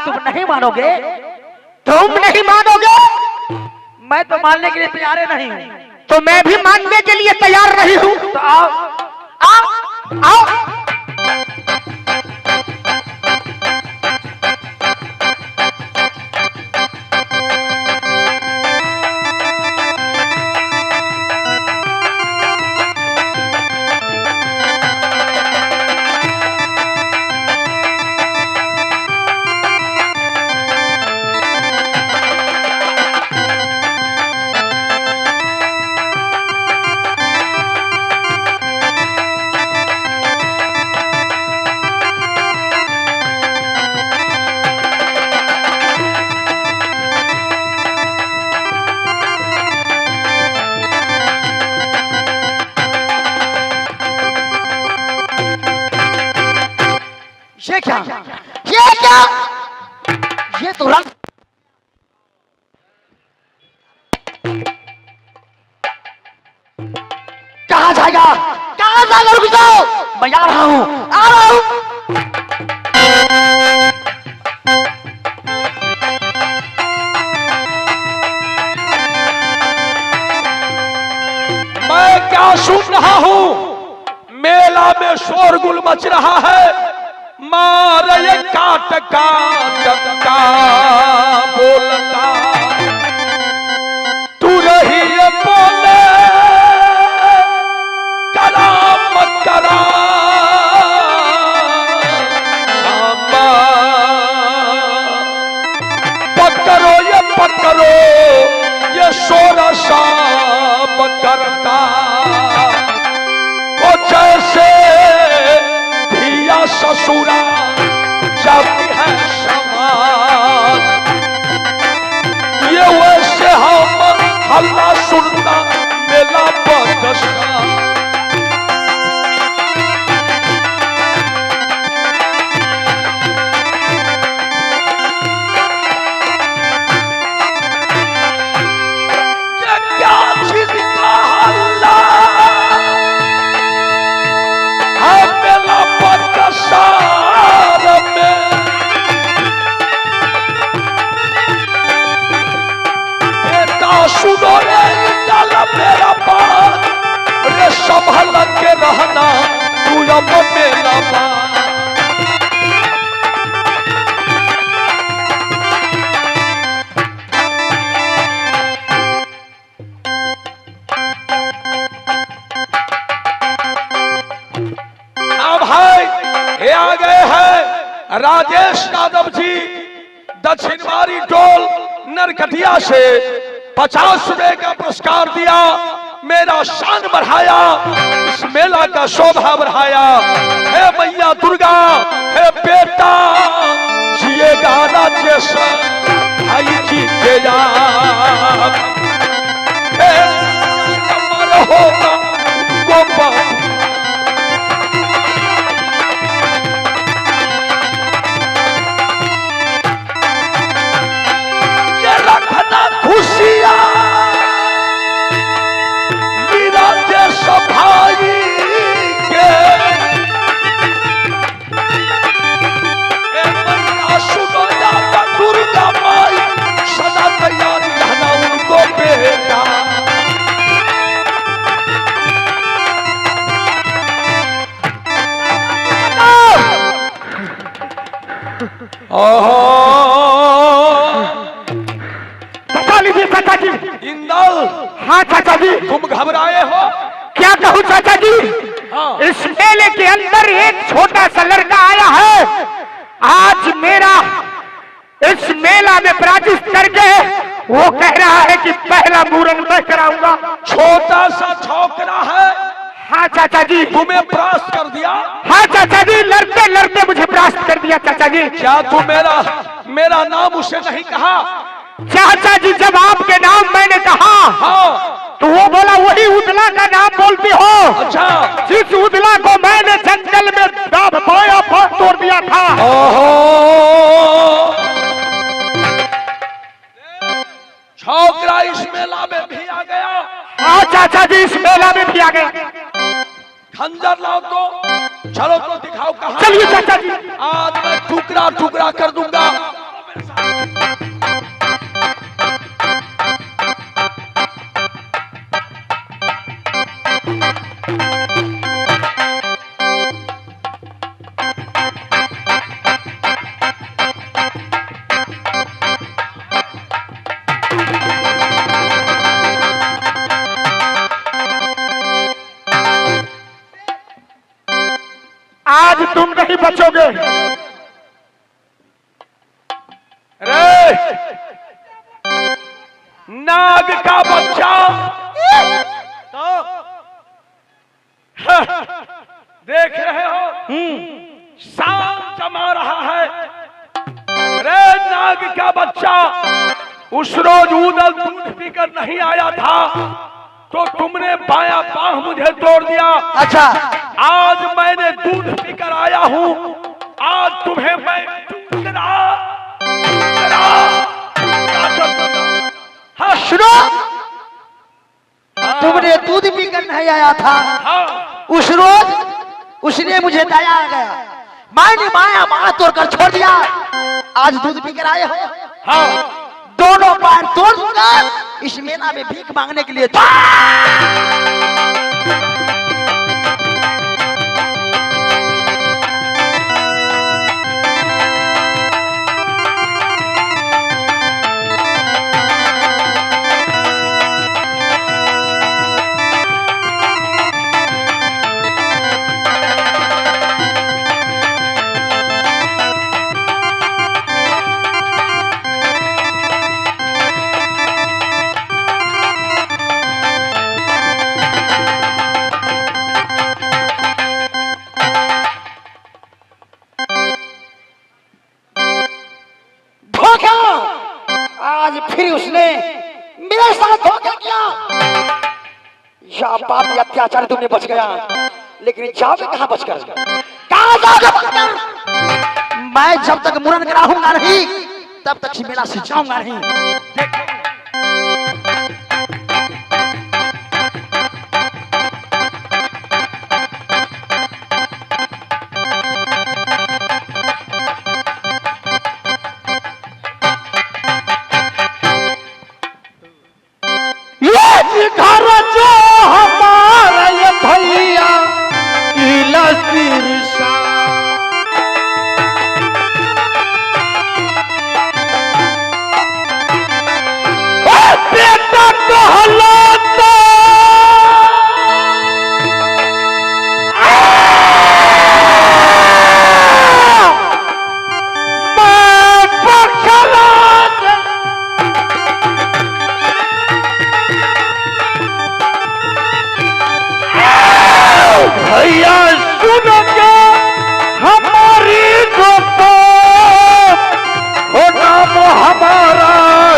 तुम नहीं मानोगे? तुम नहीं मानोगे? मैं तो मानने के लिए तैयार नहीं हूँ। तो मैं भी मानने के लिए तैयार नहीं हूँ। तो आओ आओ आओ। ये क्या? ये क्या? ये तो रंग कहाँ जाएगा? कहाँ जाएगा? रुक जाओ, मैं आ रहा हूँ, आ रहा हूँ। मैं क्या सुन रहा हूँ? मेला में शोरगुल मच रहा है। मारे काट काट का बोलता तू रही बोले कराम करा पकड़ो ये शोर शाम करता वो जैसे ससुरा जाती है समान, ये वैसे हम हल्ला सुनता मेला बदशा। ये क्या चीज का हल्ला है मेला सार में? बेटा सुनो रे डाल मेरा बात रे संभल के रहना तू अब मेरा बात। आ गए हैं राजेश यादव जी दक्षिणवारी टोल नरकटिया से 50 रुपए का पुरस्कार दिया, मेरा शान बढ़ाया, इस मेला का शोभा बढ़ाया। हे मैया दुर्गा, हे बेटा जिएगा राजेश भाई जी के याद, हे अमर होगा गोपाल। खुशियां राजेश भाई के सुनो जाता दुर्गा माई सदा तैयार रहना उनको बेटा। चाचा जी इंदल। हाँ चाचा जी। तुम घबराए हो? क्या कहूँ चाचा जी? हाँ। इस मेले के अंदर एक छोटा सा लड़का आया है, आज मेरा इस मेला में प्राजिश करके वो कह रहा है कि पहला मूरन मैं कराऊंगा। छोटा सा छोकरा है? हाँ चाचा जी। तुम्हें परास्त कर दिया? हाँ चाचा जी, लड़ते लड़ते मुझे परास्त कर दिया चाचा जी। क्या तुम मेरा नाम उसे नहीं कहा? चाचा जी जब आपके नाम मैंने कहा हाँ, तो वो बोला वही उदला का नाम बोलती हो। अच्छा। जिस उदला को मैंने जंगल में दाब पाया पास तोड़ दिया था। ओहो, छोकरा इस मेला में भी आ गया। हाँ चाचा जी, इस मेला में भी आ गया। खंजर लाओ तो, चलो तो दिखाओ कहाँ। चलिए चाचा जी। आज मैं टुकड़ा टुकड़ा कर दूंगा। तुम नहीं बचोगे। रे नाग का बच्चा देख रहे हो शाम जमा रहा है। रे नाग का बच्चा उस रोज उदल दूध पीकर नहीं आया था तो तुमने बाया बाह मुझे तोड़ दिया। अच्छा, आज मैंने दूध पीकर आया हूं, आज तुम्हें मैं सुनो, तुमने दूध पीकर नहीं आया था। उस रोज उसने मुझे दया आ गया, मैंने माया बाह तोड़कर छोड़ दिया। आज दूध पीकर आए हो। हाँ, दोनों पैर तोड़ दूंगा। इस मेला में भीख मांगने के लिए आज फिर उसने मेरे साथ धोखा किया। या पापी अत्याचार तुमने बच गया, लेकिन जाओगे कहां बचकर? कहां जाओगे बचकर? मैं जब तक मुरन कराऊंगा नहीं तब तक ही मेला से जाऊंगा नहीं। भैया सुनो क्या हमारी दोस्तों, हो नाम हमारा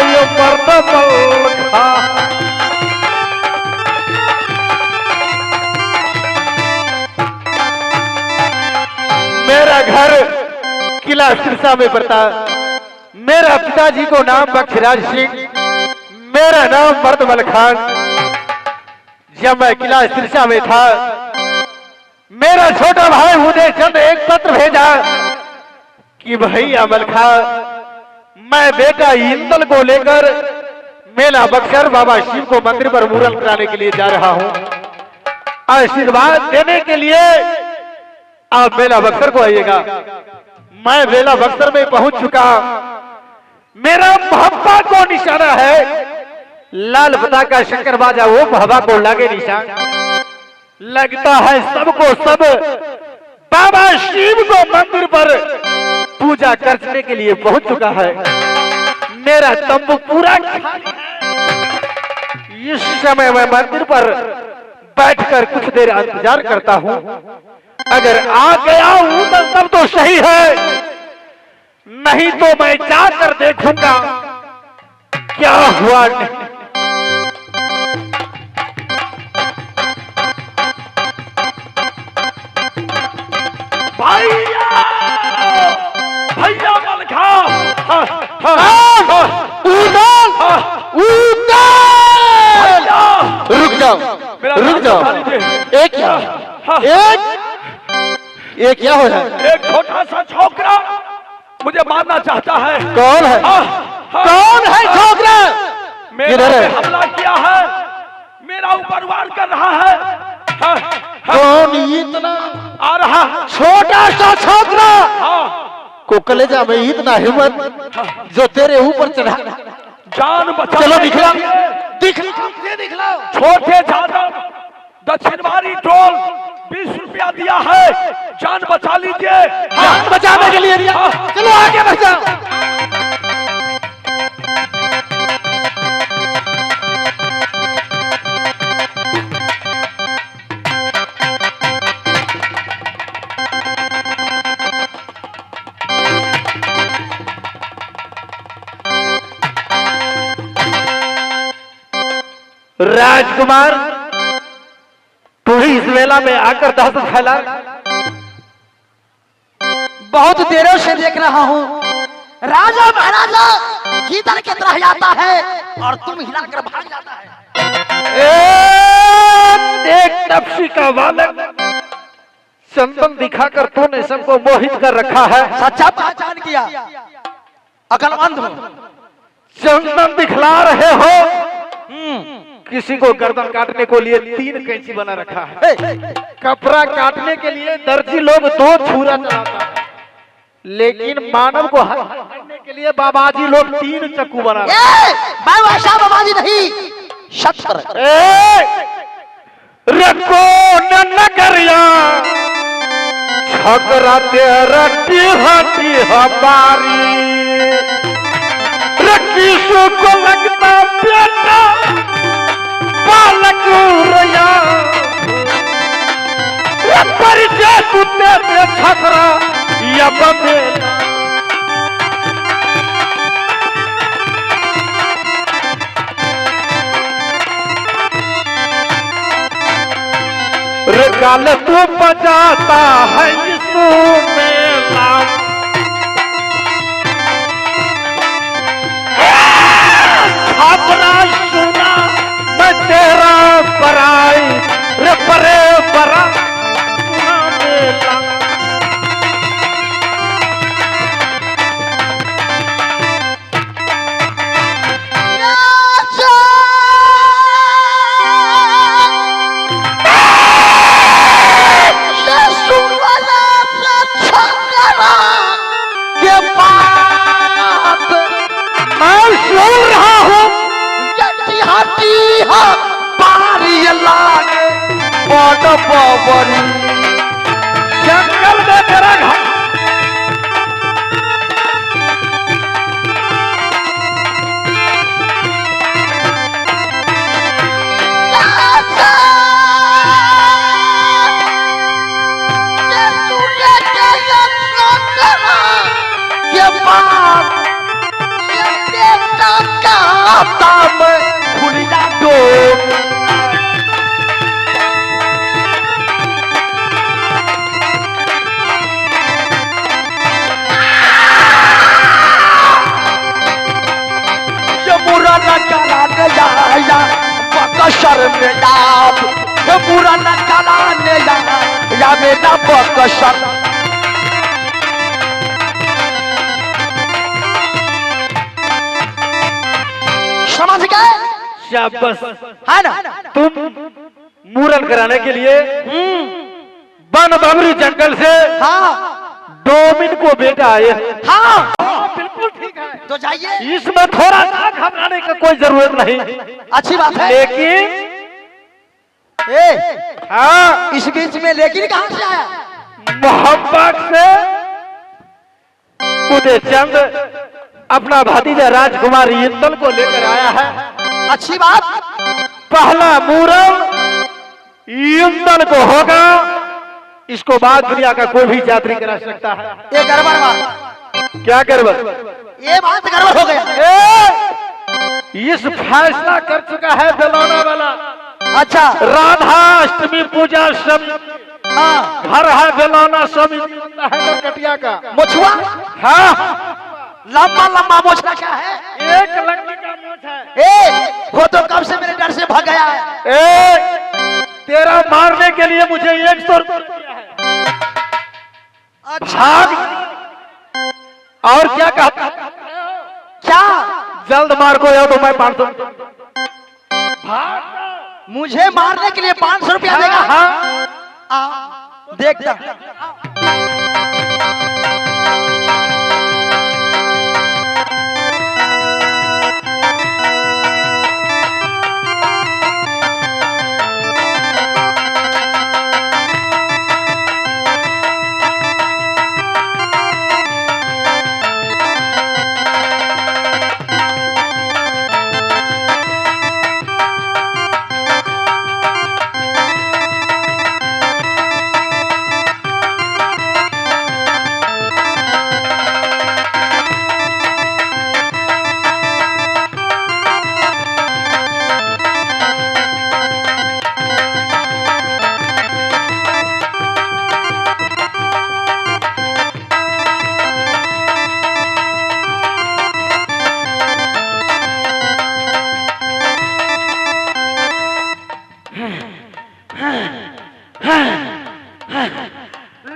ये मर्द मलखा। मेरा घर किला सिरसा में पड़ता। मेरा पिताजी को नाम बखराज सिंह, मेरा नाम मर्दमल खान। जब मैं किला सिरसा में था, मेरा छोटा भाई उदय चंद एक पत्र भेजा कि भैया मलखा, मैं बेटा इंदल को लेकर मेला बक्सर बाबा शिव को मंदिर पर मुरन कराने के लिए जा रहा हूं। आशीर्वाद देने के लिए आप मेला बक्सर को आइएगा। मैं मेला बक्सर में पहुंच चुका। मेरा मोहब्बा को निशाना है लाल बता का शंकर बाजा, वो मोहब्बा को लागे निशान। लगता है सबको सब बाबा शिव को मंदिर पर पूजा करने के लिए पहुंच चुका है। मेरा तंबू पूरा खाली है। इस समय मैं मंदिर पर बैठकर कुछ देर इंतजार करता हूं। अगर आ गया हूं तो तब तो सही है, नहीं तो मैं जाकर देखूंगा क्या हुआ। भैया भैया मलखा, रुक जाओ, रुक जाओ। एक क्या एक क्या हो जाए? एक छोटा सा छोकरा मुझे मारना चाहता है। कौन है? कौन है छोकरा? मेरे पे हमला किया है, मेरा ऊपर वार कर रहा है। कौन इतना आ रहा छोटा सा छोकरा को कलेजा में इतना हिम्मत जो तेरे ऊपर चढ़ा? जान बचा। चलो दिखला, दिखलाओ। छोटे जादव दक्षिणवारी टोल 20 रुपया दिया है, जान बचा लीजिए। जान बचाने के लिए दिया। चलो आगे बढ़ जाओ। राजकुमार, तू ही इस मेला में आकर दहशत फैला। बहुत देरों से देख रहा हूँ राजा महाराजा किधर की तरह जाता है और तुम हिलाकर भाग जाता है। एक तपसी का बालक चंदन दिखाकर तूने सबको मोहित कर रखा है। सच्चा पहचान किया, अकलमंद हो। चंदन दिखला रहे हो। किसी को गर्दन काटने को लिए 3 कैंची बना रखा है। कपड़ा काटने के लिए दर्जी लोग 2 छुरा चलाता है, लेकिन मानव को हटाने के लिए बाबाजी लोग 3 चक्कू बना रखा है। मैं वैसा बाबाजी नहीं, शस्त्र। रखो न करिया छकरा तेरा हटी हमारी, किसो को लगता बेटा बालक रया, परिचय कुत्ते में छकरा या बमेला। रे गाल तू बजाता है यीशु मेला, अपना सुना मैं तेरा पराई, रे परे परा सुना मेला। जंगल में तेरा घर, शर्मिंदाब बुरा न चलाने या बेटा बकसर। समझ गए? शाबाश। है ना? तुम मूरन कराने के लिए वन बबरी जंगल से डोमिन को बेटा आए। हाँ बिल्कुल ठीक है। तो जाइए, इसमें थोड़ा सा घबराने का कोई जरूरत नहीं। अच्छी बात है। लेकिन हाँ, इस बीच में लेकिन कहां से आया? मोहब्बत से उदय चंद अपना भतीजा राजकुमार इंदल को लेकर आया है। अच्छी बात। पहला मूरन इंदल को होगा, इसको बाद दुनिया का कोई भी यात्री करा सकता है। ये गड़बड़ बात। क्या गड़बड़? ये बात गड़बड़ हो गया। इस फैसला कर चुका है बेलौना वाला। अच्छा, राधा अष्टमी पूजा समिति। हाँ, घर है बेलौना समिति बनता है कटिया का। मुछुआ? हाँ, लंबा लंबा मोछना क्या है? एक लकड़ी का मोछ है। वो तो कब से मेरे डर से भाग गया है। तेरा मारने के लिए मुझे 100 रुपया है। भाग। और क्या कहता? क्या? जल्द मार को या तो मैं 500 भाग। मुझे मारने के लिए 500 रुपया देगा? हाँ, देखता।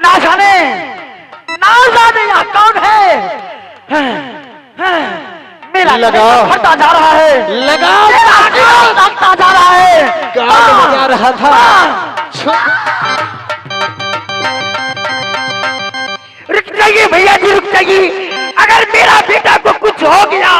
ना जाने यहाँ कौन है। मेरा लगाओ। फटता जा रहा है, लगाओ। मेरा दिल धड़कता जा रहा है। गार्ड बजा रहा था। रुक जाइए भैया जी, रुक जाइए। अगर मेरा बेटा को कुछ हो गया